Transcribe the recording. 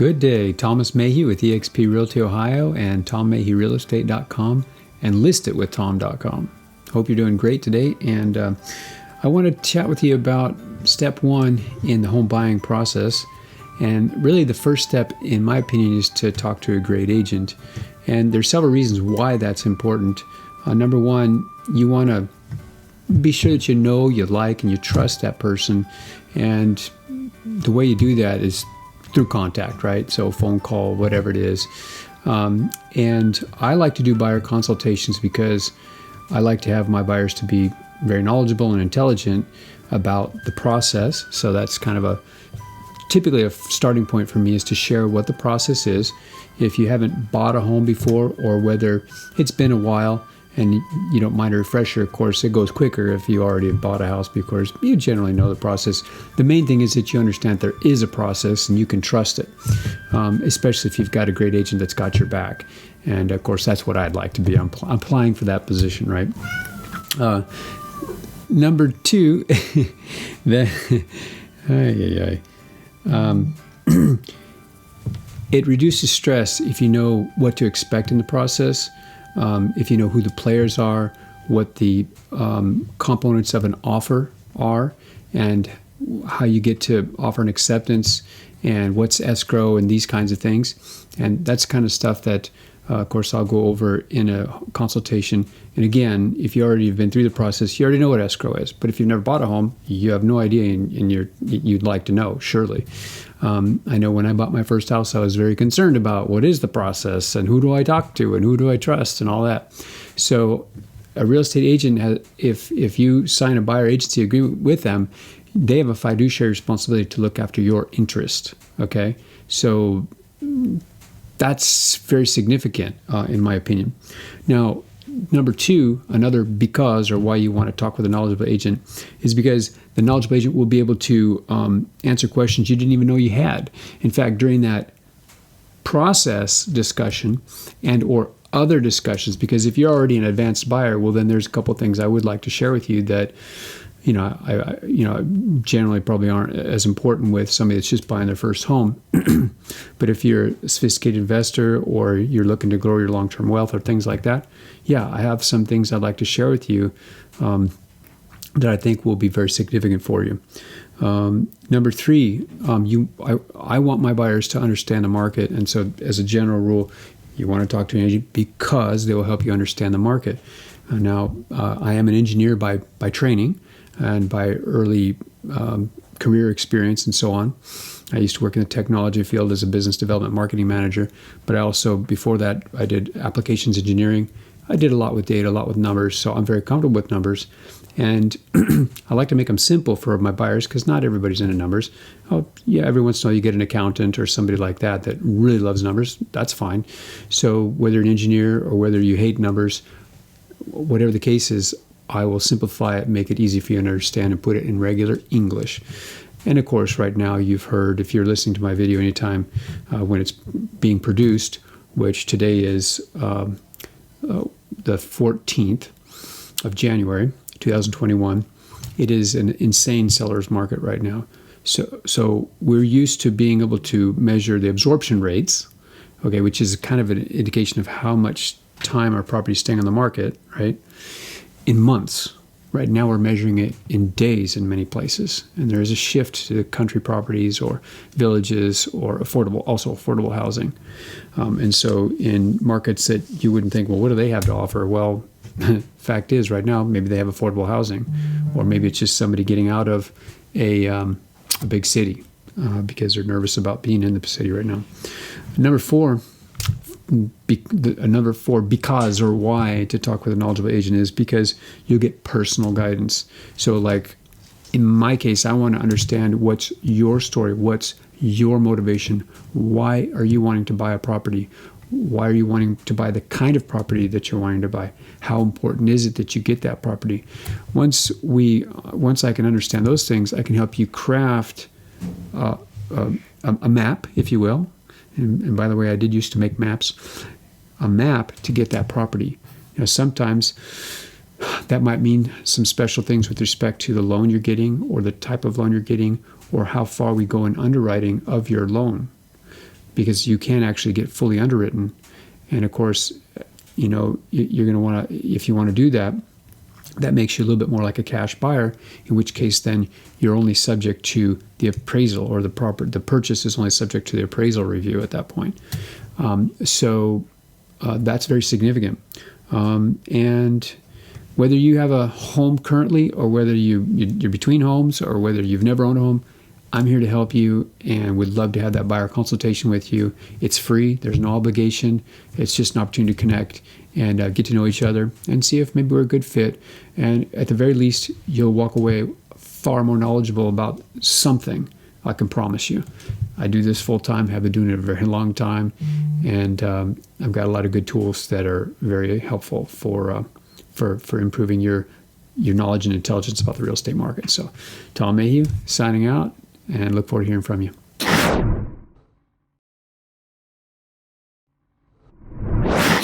Good day, Thomas Mayhew with eXp Realty Ohio and TomMayhewRealEstate.com and ListItWithTom.com. Hope you're doing great today, and I want to chat with you about step one in the home buying process. And really the first step, in my opinion, is to talk to a great agent. And there's several reasons why that's important. Number one, you want to be sure that you know, you like, and you trust that person. And the way you do that is through contact, right? So phone call, whatever it is. And I like to do buyer consultations because I like to have my buyers to be very knowledgeable and intelligent about the process. So that's kind of typically a starting point for me, is to share what the process is. If you haven't bought a home before, or whether it's been a while and you don't mind a refresher, of course, it goes quicker if you already have bought a house because you generally know the process. The main thing is that you understand there is a process and you can trust it, especially if you've got a great agent that's got your back. And of course, that's what I'd like to be. I'm applying for that position, right? Number two, it reduces stress if you know what to expect in the process. If you know who the players are, what the components of an offer are, and how you get to offer an acceptance, and what's escrow, and these kinds of things. And that's kind of stuff that, of course, I'll go over in a consultation. And again, if you already have been through the process, you already know what escrow is. But if you've never bought a home, you have no idea, and you'd like to know, surely. I know when I bought my first house, I was very concerned about what is the process, and who do I talk to, and who do I trust, and all that. So a real estate agent, if you sign a buyer agency agreement with them, they have a fiduciary responsibility to look after your interest, okay? So that's very significant, in my opinion. Now, number two, another because, or why you want to talk with a knowledgeable agent, is because the knowledgeable agent will be able to answer questions you didn't even know you had. In fact, during that process discussion and or other discussions, because if you're already an advanced buyer, well, then there's a couple of things I would like to share with you that I generally probably aren't as important with somebody that's just buying their first home. But if you're a sophisticated investor, or you're looking to grow your long-term wealth, or things like that, yeah, I have some things I'd like to share with you that I think will be very significant for you. Number three, I want my buyers to understand the market. And so as a general rule, you want to talk to an agent because they will help you understand the market. Now, I am an engineer by training and by early career experience and so on. I used to work in the technology field as a business development marketing manager, but I also, before that, I did applications engineering. I did a lot with data, a lot with numbers, so I'm very comfortable with numbers. And I like to make them simple for my buyers because not everybody's into numbers. Oh, yeah, every once in a while you get an accountant or somebody like that that really loves numbers. That's fine. So whether an engineer or whether you hate numbers, whatever the case is, I will simplify it, make it easy for you to understand, and put it in regular English. And of course, right now you've heard, if you're listening to my video anytime when it's being produced, which today is the 14th of January, 2021, it is an insane seller's market right now. So we're used to being able to measure the absorption rates, okay, which is kind of an indication of how much time our property is staying on the market, right, in months. Right now we're measuring it in days in many places. And there is a shift to country properties or villages or affordable housing. And so in markets that you wouldn't think, well, what do they have to offer? Well, fact is, right now, maybe they have affordable housing, or maybe it's just somebody getting out of a big city because they're nervous about being in the city right now. Number four, because or why to talk with a knowledgeable agent is because you'll get personal guidance. So like in my case, I want to understand what's your story, what's your motivation, why are you wanting to buy a property, why are you wanting to buy the kind of property that you're wanting to buy, how important is it that you get that property. Once I can understand those things, I can help you craft a map, if you will. And by the way, I did used to make maps, a map to get that property. Sometimes that might mean some special things with respect to the loan you're getting, or the type of loan you're getting, or how far we go in underwriting of your loan. because you can actually get fully underwritten. And of course, you're going to want to, if you want to do that, that makes you a little bit more like a cash buyer, in which case then you're only subject to the appraisal, or the purchase is only subject to the appraisal review at that point. So that's very significant. And whether you have a home currently, or whether you're between homes, or whether you've never owned a home, I'm here to help you and would love to have that buyer consultation with you. It's free. There's no obligation. It's just an opportunity to connect and get to know each other and see if maybe we're a good fit. And at the very least, you'll walk away far more knowledgeable about something, I can promise you. I do this full time, have been doing it a very long time, and I've got a lot of good tools that are very helpful for improving your knowledge and intelligence about the real estate market. So, Tom Mayhew, signing out, and look forward to hearing from you.